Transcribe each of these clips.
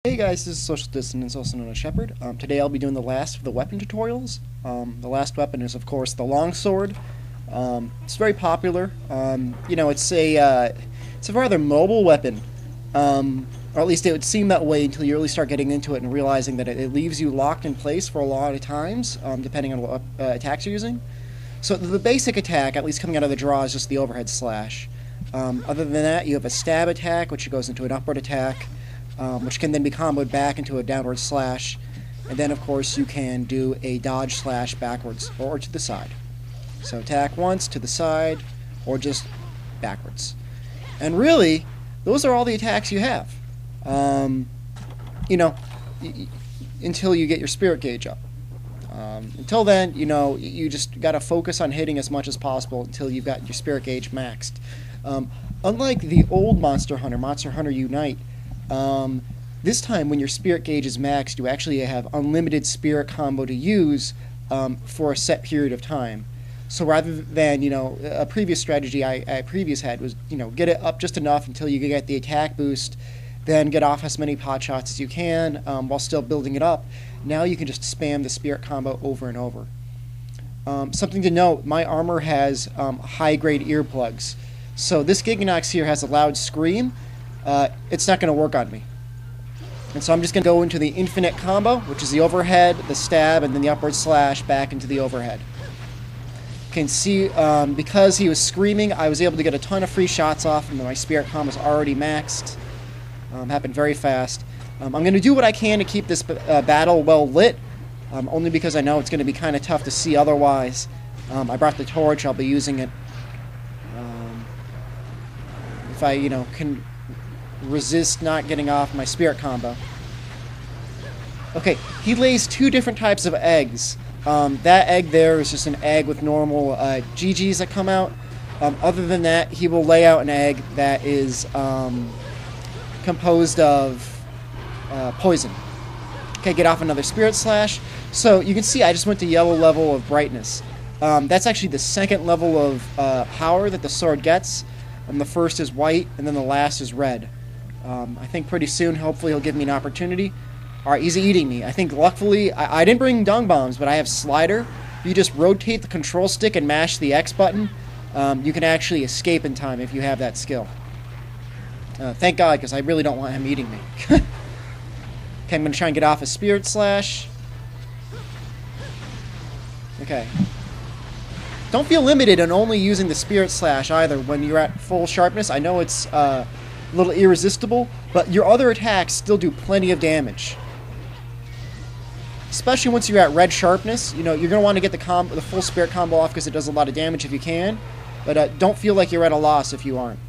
Hey guys, this is Social Dissonance, also known as Shepard. Today I'll be doing the last of the weapon tutorials. The last weapon is, of course, the longsword. It's very popular. It's a rather mobile weapon, or at least it would seem that way until you really start getting into it and realizing that it leaves you locked in place for a lot of times, depending on what attacks you're using. So the basic attack, at least coming out of the draw, is just the overhead slash. Other than that, you have a stab attack, which goes into an upward attack. Which can then be comboed back into a downward slash, and then of course you can do a dodge slash backwards or to the side. So attack once, to the side, or just backwards. And really, those are all the attacks you have. Until you get your spirit gauge up. Until then, you just got to focus on hitting as much as possible until you've got your spirit gauge maxed. Unlike the old Monster Hunter Unite, this time when your spirit gauge is maxed, you actually have unlimited spirit combo to use for a set period of time. So rather than, a previous strategy I had was, get it up just enough until you get the attack boost, then get off as many pot shots as you can while still building it up. Now you can just spam the spirit combo over and over. Something to note, my armor has high-grade earplugs. So this Gigginox here has a loud scream. It's not going to work on me. And so I'm just going to go into the infinite combo, which is the overhead, the stab, and then the upward slash back into the overhead. You can see, because he was screaming, I was able to get a ton of free shots off, and my spirit combo is already maxed. Happened very fast. I'm going to do what I can to keep this battle well lit, only because I know it's going to be kind of tough to see otherwise. I brought the torch, I'll be using it. If I, can resist not getting off my spirit combo. Okay, he lays two different types of eggs. That egg there is just an egg with normal GGs that come out. Other than that, he will lay out an egg that is composed of poison. Okay, get off another spirit slash. So you can see I just went to yellow level of brightness. That's actually the second level of power that the sword gets. The first is white, and then the last is red. I think pretty soon, hopefully, he'll give me an opportunity. Alright, he's eating me. I think, luckily, I didn't bring dung bombs, but I have slider. You just rotate the control stick and mash the X button. You can actually escape in time if you have that skill. Thank God, because I really don't want him eating me. Okay, I'm going to try and get off a spirit slash. Okay. Don't feel limited on only using the spirit slash either when you're at full sharpness. I know it's a little irresistible, but your other attacks still do plenty of damage. Especially once you're at red sharpness, you're going to want to get the full spirit combo off because it does a lot of damage if you can, but don't feel like you're at a loss if you aren't.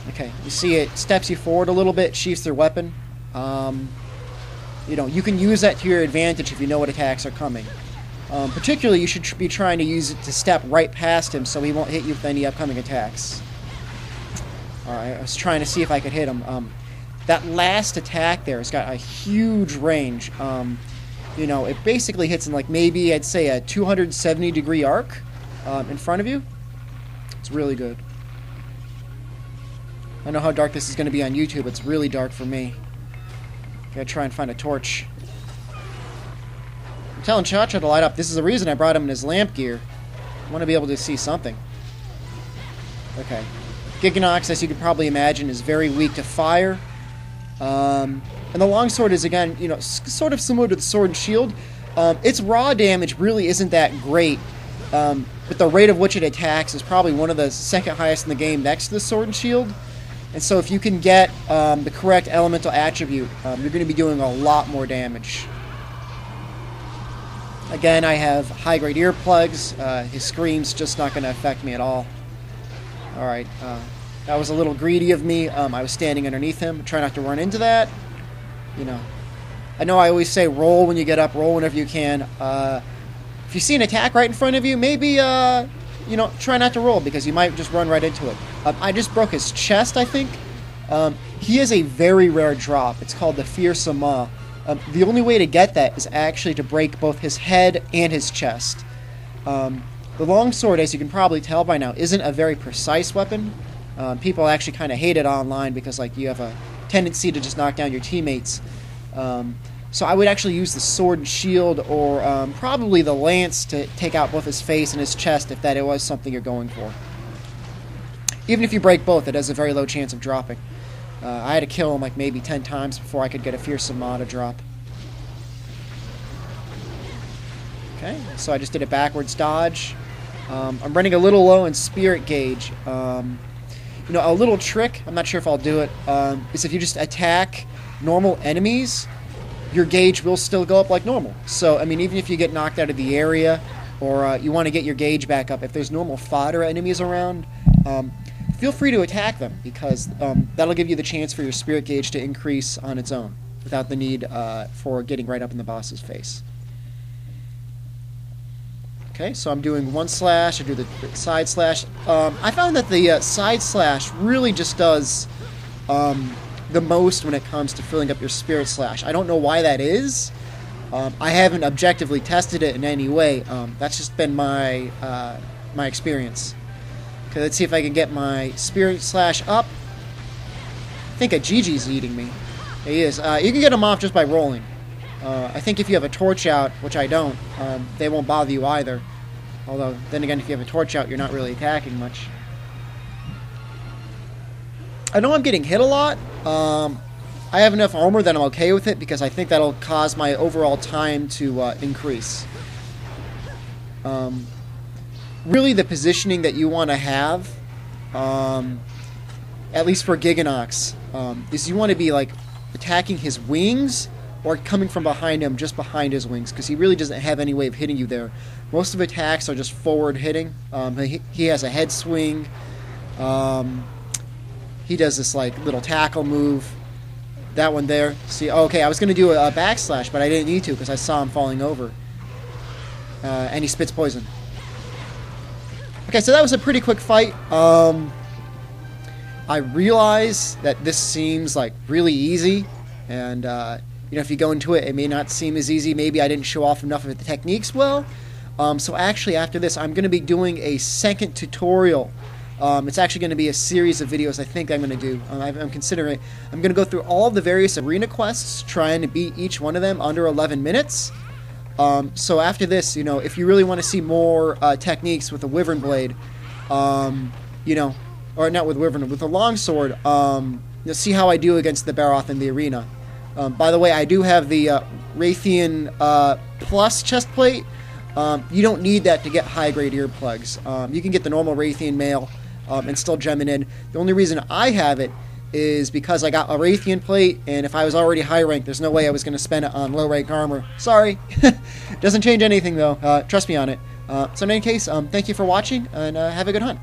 Okay, you see it steps you forward a little bit, sheaths their weapon. You can use that to your advantage if you know what attacks are coming. Particularly, you should be trying to use it to step right past him so he won't hit you with any upcoming attacks. Alright, I was trying to see if I could hit him. That last attack there has got a huge range. It basically hits in maybe, I'd say, a 270-degree arc in front of you. It's really good. I don't know how dark this is going to be on YouTube. It's really dark for me. Gotta try and find a torch. I'm telling Cha-Cha to light up. This is the reason I brought him in his lamp gear. I want to be able to see something. Okay. Gigginox, as you can probably imagine, is very weak to fire. And the longsword is, again, sort of similar to the sword and shield. Its raw damage really isn't that great. But the rate of which it attacks is probably one of the second highest in the game next to the sword and shield. And so if you can get the correct elemental attribute, you're going to be doing a lot more damage. Again, I have high-grade earplugs. His scream's just not going to affect me at all. Alright, that was a little greedy of me. I was standing underneath him. Try not to run into that. I know I always say roll when you get up, roll whenever you can. If you see an attack right in front of you, maybe try not to roll because you might just run right into it. I just broke his chest, I think. He has a very rare drop. It's called the Fearsome Maw. The only way to get that is actually to break both his head and his chest. The longsword, as you can probably tell by now, isn't a very precise weapon. People actually kind of hate it online because like you have a tendency to just knock down your teammates. So I would actually use the sword and shield, or probably the lance, to take out both his face and his chest if that was something you're going for. Even if you break both, it has a very low chance of dropping. I had to kill him like maybe 10 times before I could get a fearsome maw to drop. Okay, so I just did a backwards dodge. I'm running a little low in spirit gauge. You know, a little trick, I'm not sure if I'll do it, is if you just attack normal enemies, your gauge will still go up like normal. So, I mean, even if you get knocked out of the area, or you want to get your gauge back up, if there's normal fodder enemies around, feel free to attack them, because that'll give you the chance for your spirit gauge to increase on its own, without the need for getting right up in the boss's face. Okay, so I'm doing one slash, I do the side slash. I found that the side slash really just does the most when it comes to filling up your spirit slash. I don't know why that is. I haven't objectively tested it in any way. That's just been my my experience. Okay, let's see if I can get my spirit slash up. I think a Gigi's eating me. He is. You can get him off just by rolling. I think if you have a torch out, which I don't, they won't bother you either. Although, then again, if you have a torch out, you're not really attacking much. I know I'm getting hit a lot. I have enough armor that I'm okay with it, because I think that'll cause my overall time to increase. Really, the positioning that you want to have, at least for Gigginox, is you want to be like attacking his wings, or coming from behind him, just behind his wings, because he really doesn't have any way of hitting you there. Most of attacks are just forward hitting. He has a head swing. He does this like little tackle move. That one there. See, okay, I was going to do a backslash, but I didn't need to because I saw him falling over. And he spits poison. Okay, so that was a pretty quick fight. I realize that this seems like really easy, and you know, if you go into it, it may not seem as easy. Maybe I didn't show off enough of the techniques well. So actually, after this, I'm going to be doing a second tutorial. It's actually going to be a series of videos I think I'm going to do. I'm considering, I'm going to go through all the various arena quests, trying to beat each one of them under 11 minutes. So after this, you know, if you really want to see more techniques with the Wyvern blade, you know, or not with Wyvern, with the longsword, you'll see how I do against the Baroth in the arena. By the way, I do have the Rathian Plus chest plate. You don't need that to get high-grade earplugs. You can get the normal Rathian male and still gem it in. The only reason I have it is because I got a Rathian plate, and if I was already high rank, there's no way I was going to spend it on low rank armor. Sorry. Doesn't change anything, though. Trust me on it. So in any case, thank you for watching, and have a good hunt.